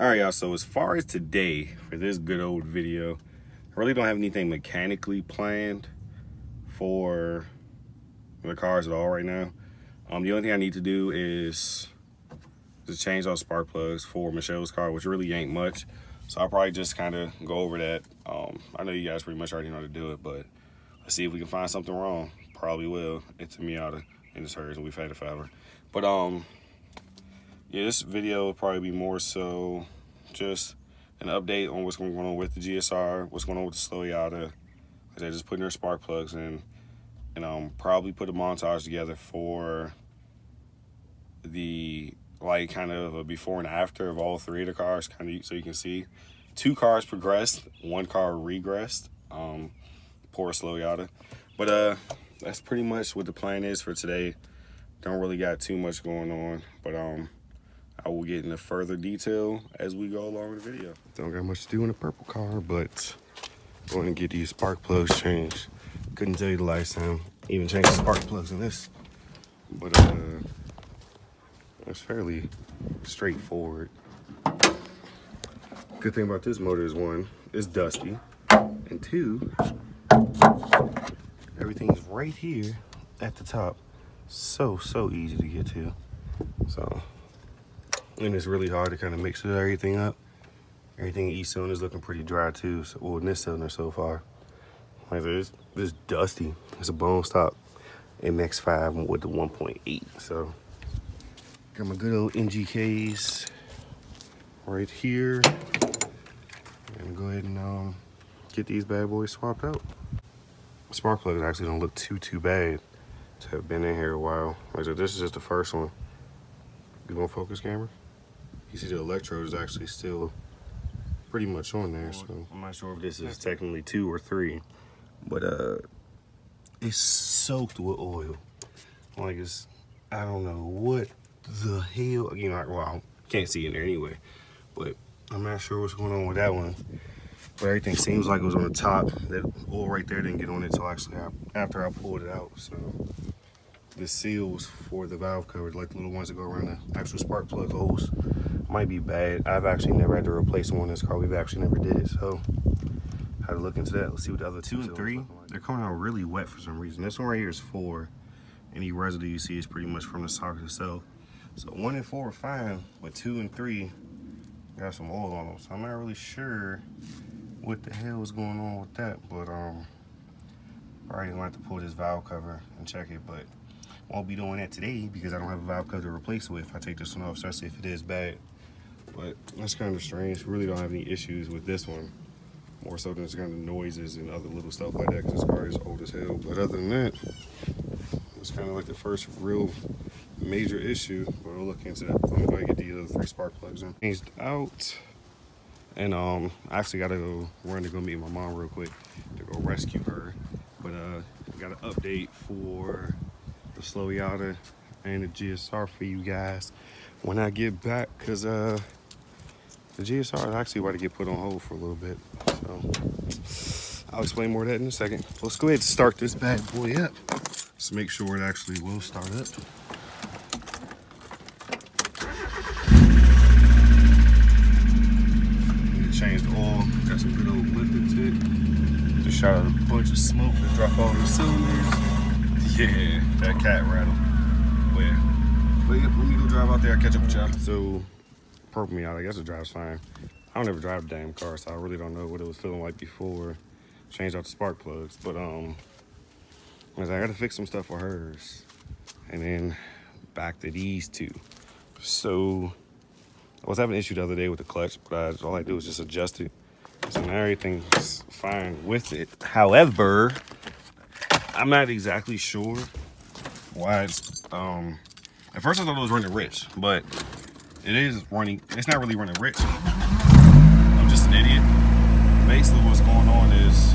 All right, y'all, so as far as today, for this good old video, I really don't have anything mechanically planned for the cars at all right now. The only thing I need to do is just change those spark plugs for Michelle's car, which really ain't much. So I'll probably just kind of go over that. I know you guys pretty much already know how to do it, but let's see if we can find something wrong. Probably will. It's a Miata and it's hers and we've had it forever. But yeah, this video will probably be more so just an update on what's going on with the GSR, what's going on with the Sloyata. They're just putting their spark plugs in, and probably put a montage together for the kind of a before and after of all three of the cars, kind of so you can see 2 cars progressed, 1 car regressed. Poor Sloyata. But that's pretty much what the plan is for today. Don't really got too much going on, but I will get into further detail as we go along with the video. Don't got much to do in the purple car, but I'm going to get these spark plugs changed. Couldn't tell you the last time even changed the spark plugs in this, but it's fairly straightforward. Good thing about this motor is 1, it's dusty, and 2, everything's right here at the top. So easy to get to. So, and it's really hard to kind of mix everything up. Everything in each cylinder is looking pretty dry too. So, well, in this cylinder so far, like this dusty. It's a bone stock MX-5 with the 1.8. So, got my good old NGKs right here. I'm gonna go ahead and get these bad boys swapped out. Spark plugs actually don't look too bad to have been in here a while. Like, so this is just the first one. You want focus camera? You see the electrode is actually still pretty much on there. So I'm not sure if this is technically 2 or 3, but it's soaked with oil. Like, it's, I don't know what the hell, you know, well, I can't see in there anyway, but I'm not sure what's going on with that one. But everything seems like it was on the top. That oil right there didn't get on it until actually after I pulled it out. So the seals for the valve cover, like the little ones that go around the actual spark plug holes, might be bad. I've actually never had to replace one in this car. We've actually never did it, so had to look into that. Let's see what the other 2 and 3, they're coming out really wet for some reason. This one right here is 4. Any residue you see is pretty much from the socket itself. So 1 and 4 are fine, but 2 and 3 got some oil on them. So I'm not really sure what the hell is going on with that, but probably gonna have to pull this valve cover and check it, but won't be doing that today because I don't have a valve cover to replace it with if I take this one off, especially if it is bad. But that's kind of strange. Really don't have any issues with this one, more so than just kind of noises and other little stuff like that, because this car is old as hell. But other than that, it's kind of like the first real major issue, but we'll look into that. I'm gonna go ahead and get the other 3 spark plugs in. Changed out. And I actually gotta go run to go meet my mom real quick to go rescue her. But got an update for the Sloyata and the GSR for you guys when I get back, because the GSR is actually about to get put on hold for a little bit. So I'll explain more of that in a second. Let's go ahead and start this bad boy up. Just make sure it actually will start up. Changed oil, got some good old lift into it. Just shot out a bunch of smoke to drop all the cylinders. Yeah, that cat rattle. But yeah, let me go drive out there. I'll catch up with y'all. So, purple Miata, I guess it drives fine. I don't ever drive a damn car, so I really don't know what it was feeling like before. Changed out the spark plugs, but I gotta fix some stuff for hers. And then back to these 2. So, I was having an issue the other day with the clutch, but all I do is just adjust it. So now everything's fine with it. However, I'm not exactly sure why it's, at first I thought it was running rich, but it is running, it's not really running rich. I'm just an idiot. Basically what's going on is,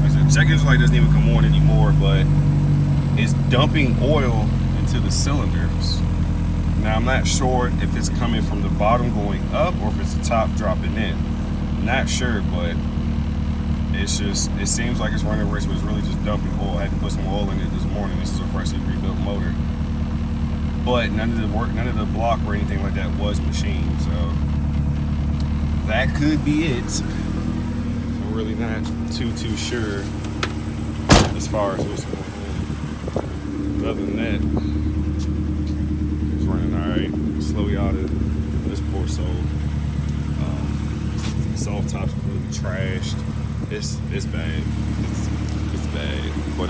like I said, check engine light doesn't even come on anymore, but it's dumping oil into the cylinders. Now, I'm not sure if it's coming from the bottom going up or if it's the top dropping in. Not sure, but it's just, it seems like it's running rich, but it's really just dumping oil. I had to put some oil in it this morning. This is a freshly rebuilt motor. But none of the block or anything like that was machined, so that could be it. I'm really not too sure as far as what's going on. But other than that, it's running alright. Sloyata, this poor soul. Soft top's completely trashed. It's bad. It's bad. But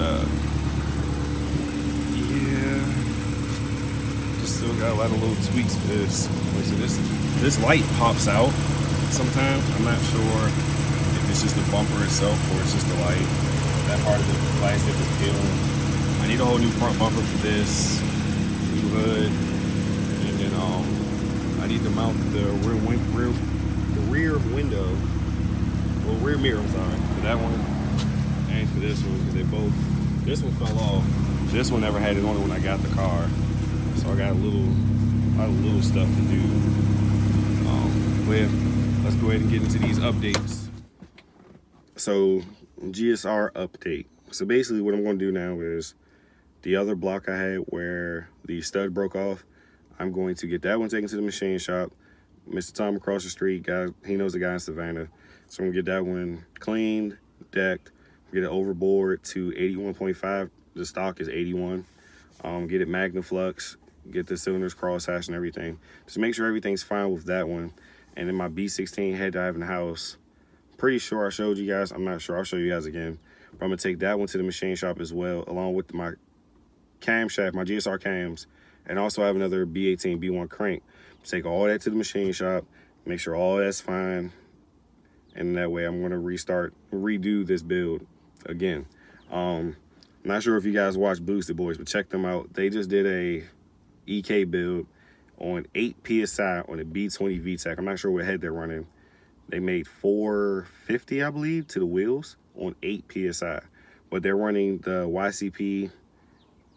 yeah, just still got a lot of little tweaks for this. Like, so this light pops out sometimes. I'm not sure if it's just the bumper itself or it's just the light. That part of the plastic is peeling. I need a whole new front bumper for this, new hood, and then I need to mount the rear window, well, rear mirror, I'm sorry, for that one and for this one, because they both, this one fell off. This one never had it on it when I got the car, so I got a lot of little stuff to do. But yeah, let's go ahead and get into these updates. So GSR update. So basically what I'm going to do now is the other block I had where the stud broke off, I'm going to get that one taken to the machine shop. Mr. Tom across the street, guy, he knows the guy in Savannah. So I'm gonna get that one cleaned, decked, get it overboard to 81.5. The stock is 81. Get it Magnaflux, get the cylinders cross-hatched and everything. Just make sure everything's fine with that one. And then my B16 head that I have in the house, pretty sure I showed you guys. I'm not sure, I'll show you guys again. But I'm gonna take that one to the machine shop as well, along with my camshaft, my GSR cams, and also I have another B18, B1 crank. Take all that to the machine shop, make sure all that's fine, and that way I'm gonna redo this build again. I'm not sure if you guys watch Boosted Boys, but check them out. They just did a EK build on 8 PSI on a B20 VTEC. I'm not sure what head they're running. They made 450, I believe, to the wheels on 8 PSI, but they're running the YCP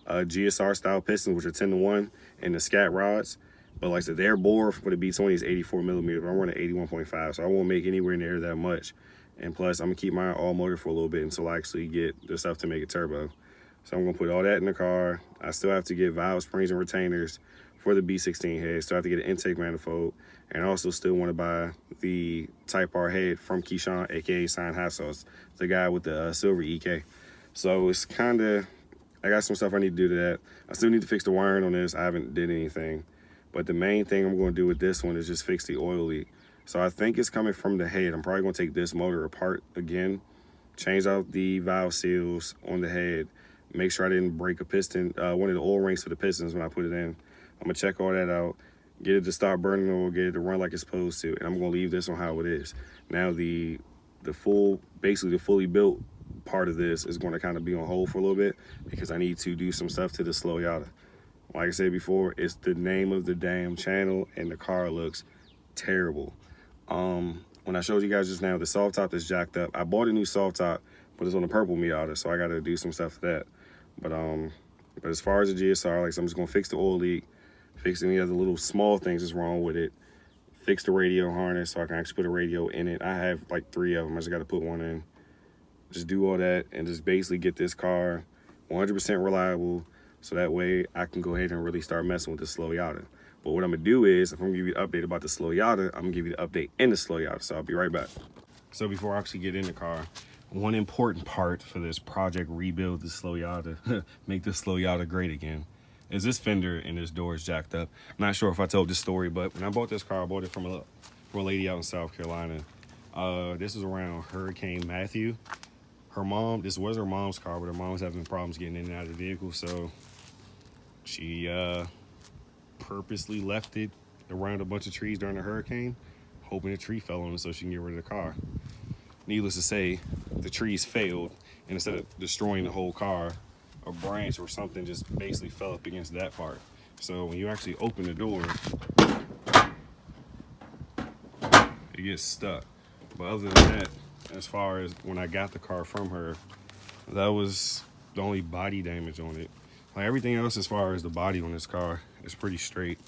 GSR style pistons, which are 10-1, and the scat rods. But like I said, their bore for the B20 is 84 millimeters. I'm running 81.5, so I won't make anywhere near that much. And plus, I'm gonna keep mine all motor for a little bit until I actually get the stuff to make it turbo. So I'm gonna put all that in the car. I still have to get valve springs and retainers for the B16 head. Still have to get an intake manifold, and also still want to buy the Type R head from Keyshawn, aka Sign Hot Sauce, the guy with the silver EK. So it's kind of, I got some stuff I need to do to that. I still need to fix the wiring on this. I haven't did anything. But the main thing I'm going to do with this one is just fix the oil leak. So I think it's coming from the head. I'm probably going to take this motor apart again, change out the valve seals on the head, make sure I didn't break a piston, one of the oil rings for the pistons when I put it in. I'm going to check all that out, get it to stop burning oil, get it to run like it's supposed to, and I'm going to leave this on how it is. Now basically the fully built part of this is going to kind of be on hold for a little bit because I need to do some stuff to the Sloyata. Like I said before, it's the name of the damn channel, and the car looks terrible. When I showed you guys just now, the soft top is jacked up. I bought a new soft top, but it's on the purple Miata, so I got to do some stuff to that. But as far as the GSR, like I said, I'm just gonna fix the oil leak, fix any other little small things that's wrong with it, fix the radio harness so I can actually put a radio in it. I have like 3 of them. I just got to put one in. Just do all that and just basically get this car 100% reliable. So that way I can go ahead and really start messing with the Sloyata. But what I'm gonna do is, if I'm gonna give you an update about the Sloyata, I'm gonna give you the update in the Sloyata. So I'll be right back. So before I actually get in the car, one important part for this project rebuild the Sloyata, make the Sloyata great again, is this fender and this door is jacked up. I'm not sure if I told this story, but when I bought this car, I bought it from a lady out in South Carolina. This was around Hurricane Matthew. This was her mom's car, but her mom was having problems getting in and out of the vehicle, so she purposely left it around a bunch of trees during the hurricane, hoping a tree fell on it so she can get rid of the car. Needless to say, the trees failed, and instead of destroying the whole car, a branch or something just basically fell up against that part. So when you actually open the door, it gets stuck. But other than that, as far as when I got the car from her, that was the only body damage on it. Like everything else as far as the body on this car is pretty straight.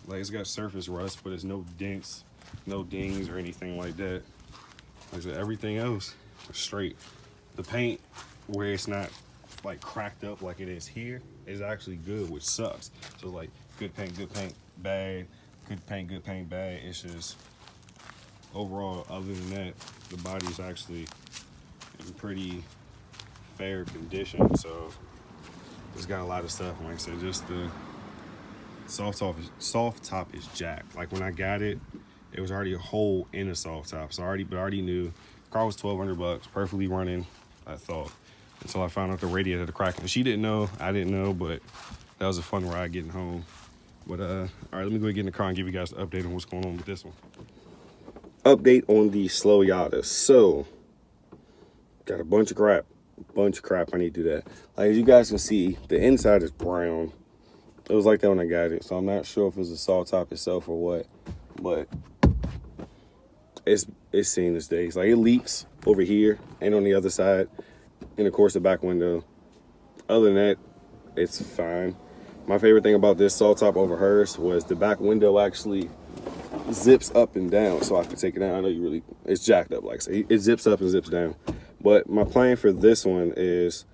Like it's got surface rust, but there's no dents, no dings or anything like that. Like I said, everything else is straight. The paint, where it's not like cracked up like it is here, is actually good, which sucks. So like good paint, bad, good paint, bad. It's just overall, other than that, the body is actually in pretty fair condition. So it's got a lot of stuff. Like I said, just the soft top is jacked. Like when I got it, it was already a hole in the soft top. So I already knew. The car was $1,200, perfectly running, I thought. Until I found out the radiator had a crack. And she didn't know, I didn't know, but that was a fun ride getting home. But all right, let me go get in the car and give you guys an update on what's going on with this one. Update on the Sloyata. So, got a bunch of crap I need to do that. Like, as you guys can see, the inside is brown. It was like that when I got it, so I'm not sure if it's the soft top itself or what, but it's seen this day. It's like it leaks over here and on the other side, and of course the back window. Other than that, it's fine. My favorite thing about this soft top over hers was the back window actually zips up and down, so I could take it down. I know it's jacked up, like I say, it zips up and zips down. But my plan for this one is,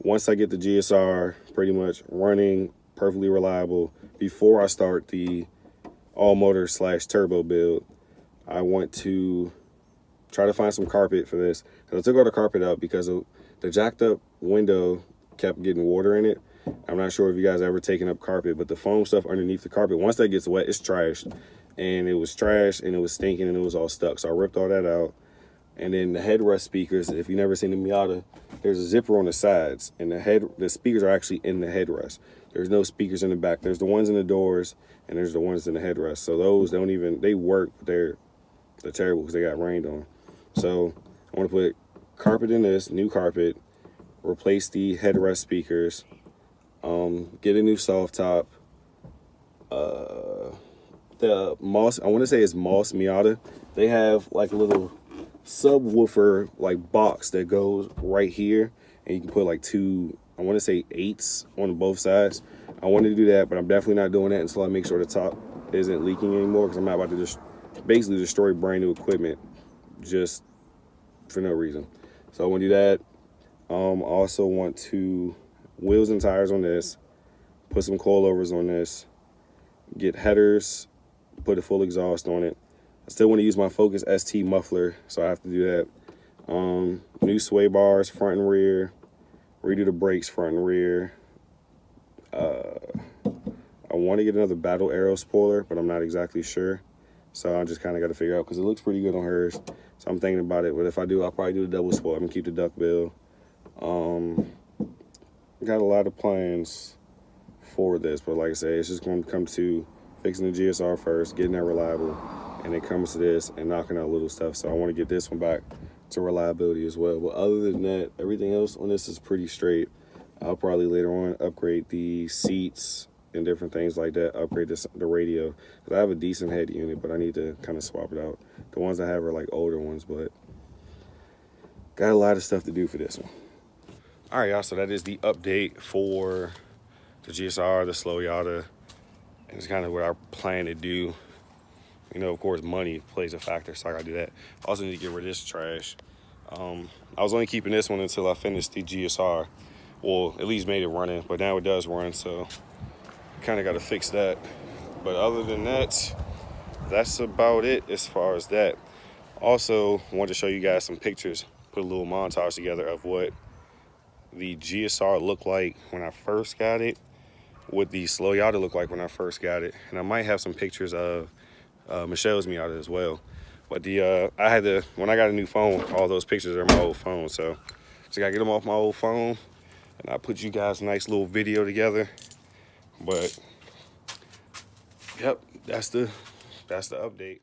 once I get the GSR pretty much running, perfectly reliable, before I start the all-motor / turbo build, I want to try to find some carpet for this. Because I took all the carpet out because of the jacked up window kept getting water in it. I'm not sure if you guys ever taken up carpet, but the foam stuff underneath the carpet, once that gets wet, it's trash. And it was trash, and it was stinking, and it was all stuck. So I ripped all that out. And then the headrest speakers, if you've never seen the Miata, there's a zipper on the sides, and the speakers are actually in the headrest. There's no speakers in the back. There's the ones in the doors, and there's the ones in the headrest. So those they work, but they're terrible because they got rained on. So I want to put carpet in this, new carpet, replace the headrest speakers, get a new soft top. The Moss, I want to say it's Moss Miata. They have like a little subwoofer like box that goes right here, and you can put like two, I want to say 8s on both sides. I wanted to do that, but I'm definitely not doing that until I make sure the top isn't leaking anymore, because I'm not about to just basically destroy brand new equipment just for no reason. So I want to do that. I also want to wheels and tires on this, put some coilovers on this, get headers, put a full exhaust on it. I still want to use my Focus ST muffler, so I have to do that. New sway bars, front and rear, redo the brakes, front and rear. I want to get another Battle Arrow spoiler, but I'm not exactly sure. So I just kind of got to figure out, because it looks pretty good on hers. So I'm thinking about it, but if I do, I'll probably do the double spoiler. I'm going to keep the duck bill. Got a lot of plans for this, but like I said, it's just going to come to fixing the GSR first, getting that reliable, and it comes to this and knocking out little stuff. So I want to get this one back to reliability as well. But other than that, everything else on this is pretty straight. I'll probably later on upgrade the seats and different things like that, upgrade the radio, because I have a decent head unit, but I need to kind of swap it out. The ones I have are like older ones, but got a lot of stuff to do for this one. All right, y'all, so that is the update for the GSR, the Sloyata, and it's kind of what I plan to do. You know, of course, money plays a factor, so I gotta do that. I also need to get rid of this trash. I was only keeping this one until I finished the GSR. Well, at least made it running, but now it does run, so kind of got to fix that. But other than that, that's about it as far as that. Also, wanted to show you guys some pictures, put a little montage together of what the GSR looked like when I first got it, what the Sloyata looked like when I first got it, and I might have some pictures of Michelle's Miata as well. But when I got a new phone, all those pictures are my old phone, so I gotta get them off my old phone, and I put you guys a nice little video together. But yep, that's the update.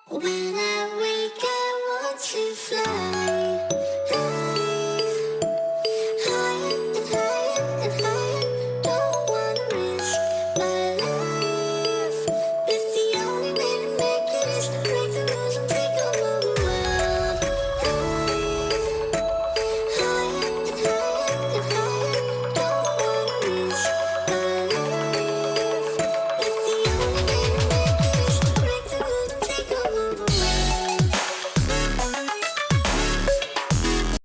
When I wake, I want to fly.